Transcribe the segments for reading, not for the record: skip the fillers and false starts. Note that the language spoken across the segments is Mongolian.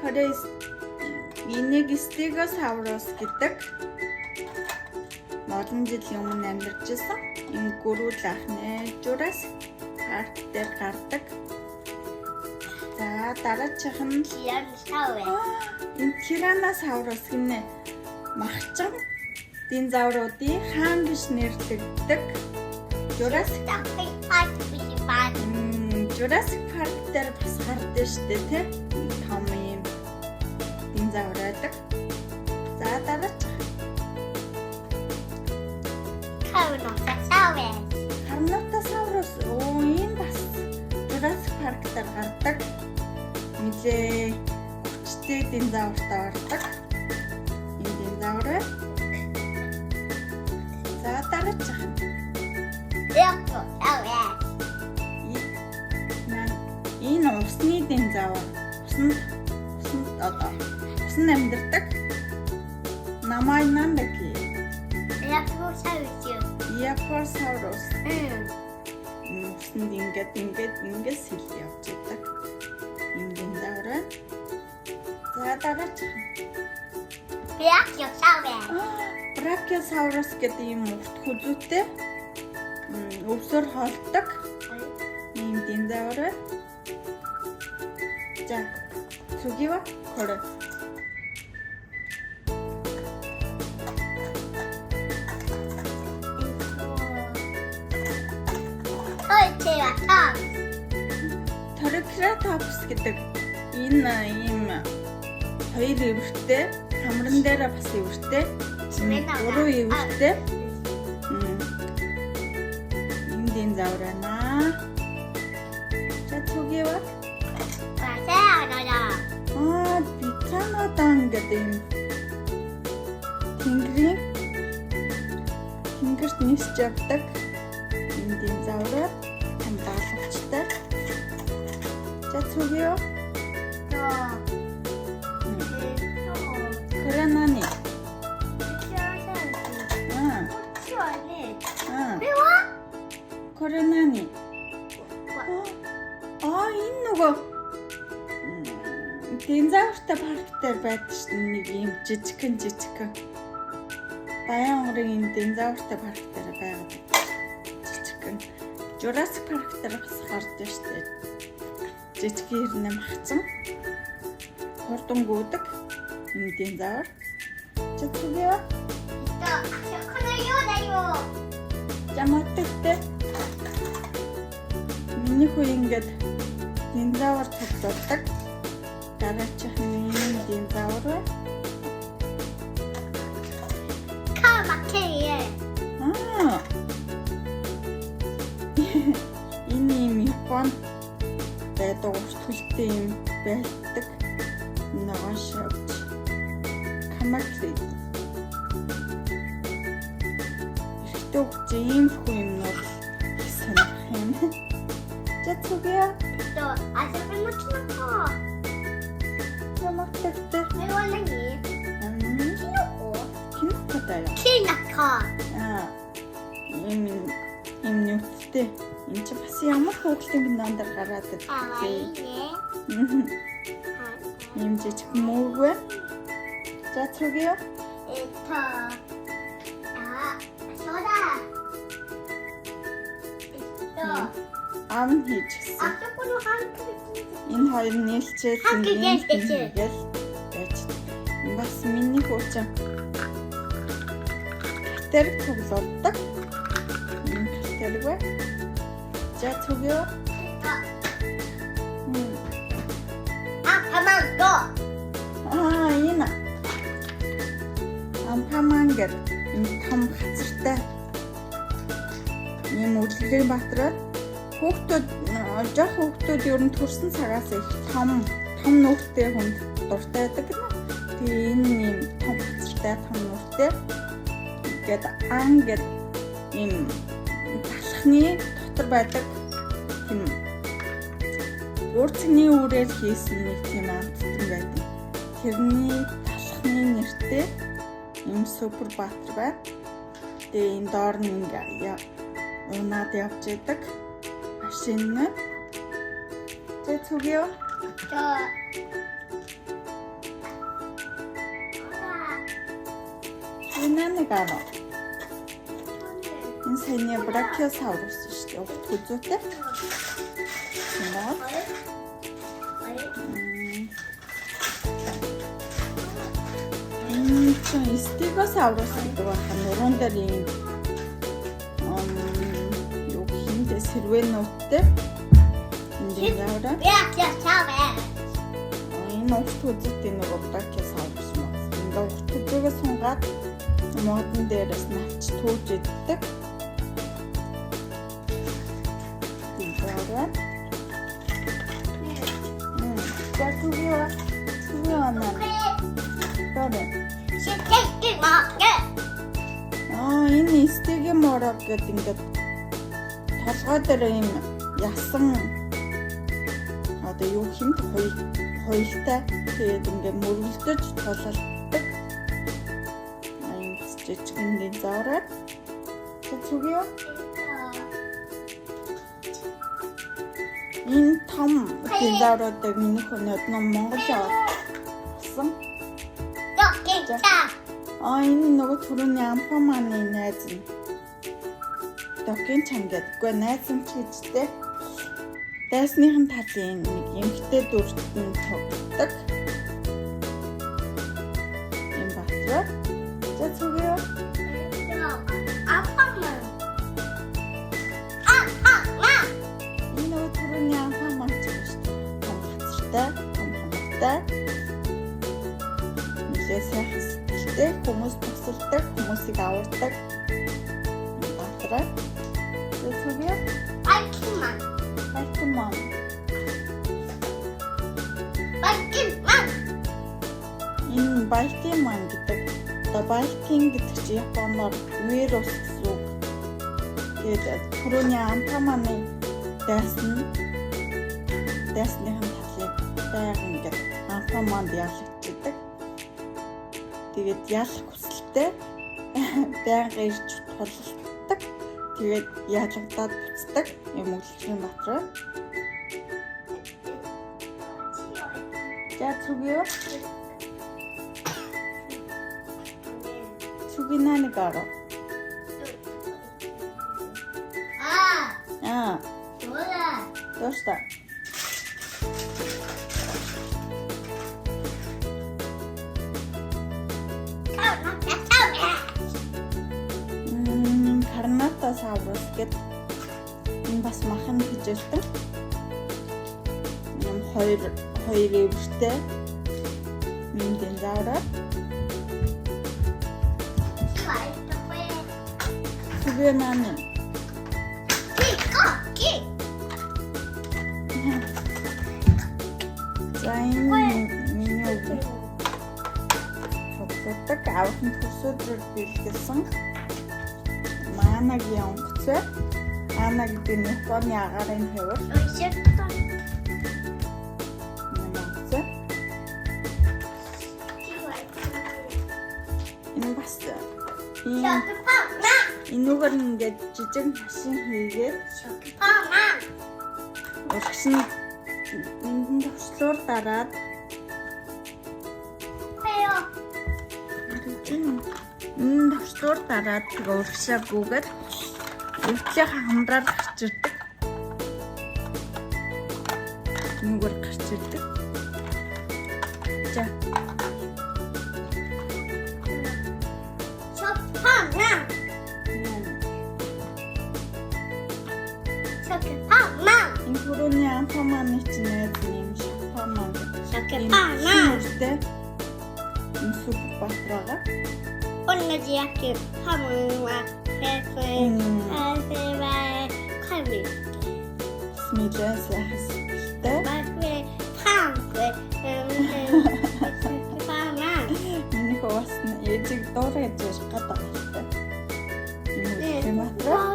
Корейс энийг Стегосаурус гэдэг олон жилийн өмнө амьдарч байсан энэ гөрүүл ахны Jurassic Park дээр гардаг. За дараачих нь энэ Tyrannosaurus гэнэ махчин динозавруудын хаан гэж нэрлэгддэг. Jurassic Park дээр бас гардаг шүү дээ, тийм том юм динозавр байдаг. За дараачих Carnotaurus. Энэ бас Jurassic Park дээр гардаг. Нилээ хүчтэй динозавртай ордог. Энэ динозавр. За дараачих энэ усны динозавр. Усан амьдардаг. Намайг нандагий. Iaposaurus. Усанд ингээд сэл явж байдаг. Энэ динозавр. За дараачих Brachiosaurus гэдэг юм урт хөлөөтэй өвсөөр хоолдог ийм динозавр. За Tsugиwa коре. Triceratops гэдэг энэ ийм хоёр өвөртэй хамран дээр бас өвөртэй гурван өвөртэй энэ динозавр байна. За Tsugиwa Pteranodon гэдэг юм тэнгэрт нисж явдаг энэ динозавр амбаалгачтай. За Tsugиwa Koreanani Koreanani энэ нөгөө динозавртай парк дээр байдаг шүү дээ, нэг юм жижигхэн Баян хонгорын энэ динозавртай парк дээр байдаг жижигхэн Jurassic Park дээр бас гардаг шүү дээ. Жижигхэн хэрнээ махцсан хурдан гүйдэг энэ динозавр. За Tsugиwa Жаматтай миний хүү ингээд динозавр тоглодог. Дараачих нь динозавр. Энэ юм Япон байдаг урт хөлтэй юм байдаг. Ногоон шавж Kamakuri. Ихтэй хөвчөө ийм хүү юмнууд сонирх юм. За Tsugиwa Им нүдтэй. Энд чи бас ямар хөөглийн кинонд гараад байдаг. Им жижиг мөвгөө. За Tsugиwa ам хийчихсэн. Энэ хоёр нийлчээд ингээл байж. Бас миний хөөцөн тэр тоглодог. Тэргүй. За Tsugиwa энэ ампаман гэдэг энэ том хацартай юм үлгэрийн баатар жоох хүүхдүүд ер нь төрсөн цагаас их том нүртэй хүнд дуртай байдаг. Тэгээ энэ юм том хацартай том нүртэй гэдэг ангид юм талхны дотор байдаг тийм уурцны үрээр хийсэн нэг тийм амттан байдаг. Тэрний талхны нэртэй юм супер баатар байна. Тэгээ энэ доор нь ингээ унаад явж байдаг машин нь. Тэгээ Tsugиwa Нэг арга. Энэ саяны брахиосаурус шүү дээ. Угт хүзүүтэй. Энэ стегосаурус гэдэг байна. Нуруунд дээр юм юу хинтэ сэрвэнүүдтэй. Энэ яавра. Энэ угт хүзүүтэй нэг брахиосаурус юм. Энэ угт хүзүүгээ сунгаад модон дээрээс навч түүж иддэг. Тэгвэл 투명한 그래. Энэ стеги морог гэдэг ингээд толгой дээр юм ясан одоо юу хэмт хоёртай тэгээд ингээд мөргөлдөж тололдог. Жижигэн динозавраар зүгөө энэ том динозавруудыг минийх өнөд Монгол авсан. Энэ нөгөө түрүүний ампаманы найз нь Докин чан гэдэггүй найз нь гэжтэй. Дайсныхын талын нэг эмхтэй дүртэн тогтдог. Юм батраа. За зүгөө. Энэ нөгөө түрүүний ампаман ч гэж том хацартай, том хамаатай. Нэлээсээ хүмүүс босолдог, хүмүүсийг авардаг. Батраа. Зүгөө. Энэ Байтиман гэдэг. Байтин гэдэг чинь японоор вирус гэсэн үг. Тэгээд түрүүний ампаманы дайсныхын талыг байг ингээд ампаманд ялагддаг. Тэгээд ялах хүсэлтэй байнга ирж тулалддаг. Тэгээд ялагдаад буцдаг юм үлгэрийн батраа. За зүгөө. Зүгийнаа нэг арга. Доста. Карнатосаурус гэдэг энэ бас махан хижээлтэй. Юм хоёр эвэртэй динозавр. Зүгөө маань. Тогтдог авахын төсөөдрөөр бэлгэлсэн манагийн онгоц. Ана гэдэг нь Японы агарын хэвэр. Энэ бас энүүгээр ингээд жижиг машин хийгээд урагшны төвчлөөр дараад төвчлөөр дараад тэгээ урагшаа гүгээд өвчлөхийн хамраар гарч ирдэг. Энүүгээр гарч ирдэг. За. Энэ түрүүний ампаманы чинь найз юм шапаман гэдэг. Энэ супер батрага. Onne jäkki hamua fefe kavi. Смилээс хастай. Бафе фанфе фана. Миний хөөс ээжиг дуурайж гадаг байна. Энэ батраа.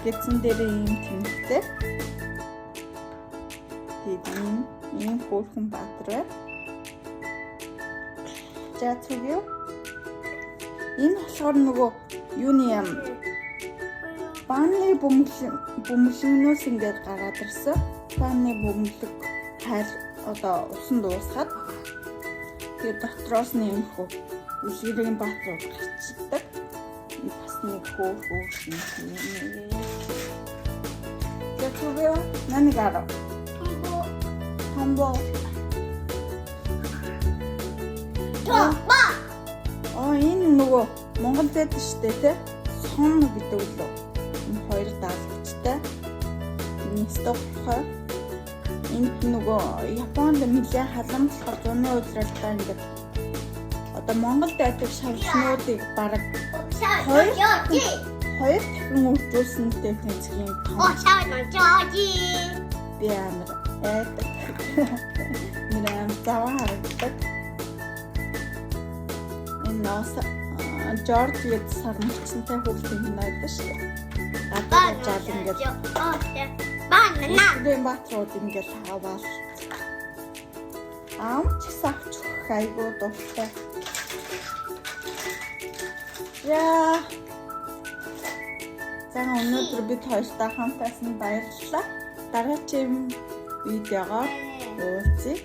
Гэтсэн дээр юм тэмдэгтэй. Тэгээд ийм хөөрхөн батраа. За зүгөө. Энэ болохоор нөгөө юуны юм Бааны бөмбөлгнөөс ингээд гараад ирсэн. Бааны бөмбөлөг хайр одоо усан дуусгаад тэгээд дотроос нэмэх үлгэрийн баатрууд гарчдаг. Бас нэг хөөх юм. Тэгвэл нани гарав. Хамбо. Энэ нөгөө Монголд байдаг штэ тий. Сон гэдэг лөө. Энэ хоёр даалгчтай. Энэ стопхой. Энд нөгөө Японд нэлээд халамжлах зуны удирдлагаа ингээд одоо Монголд байдаг шавжнуудыг бараг хоёр дахин үржүүлсэнтэй тэнцгийн том. Би амар байдаг. Нэрэн заваа харагддаг. Энэ нас Жоржид сармчтай хүүхдийн найдаж шүү. Гадаад жаал ингээд Баана баатрууд ингээд хаваал. Амч савч хайгуу дуртай. Яа. За өнөөдөр бид хоёртай хамт байсан баярлалаа. Дараагийн видеогоор уулзъя.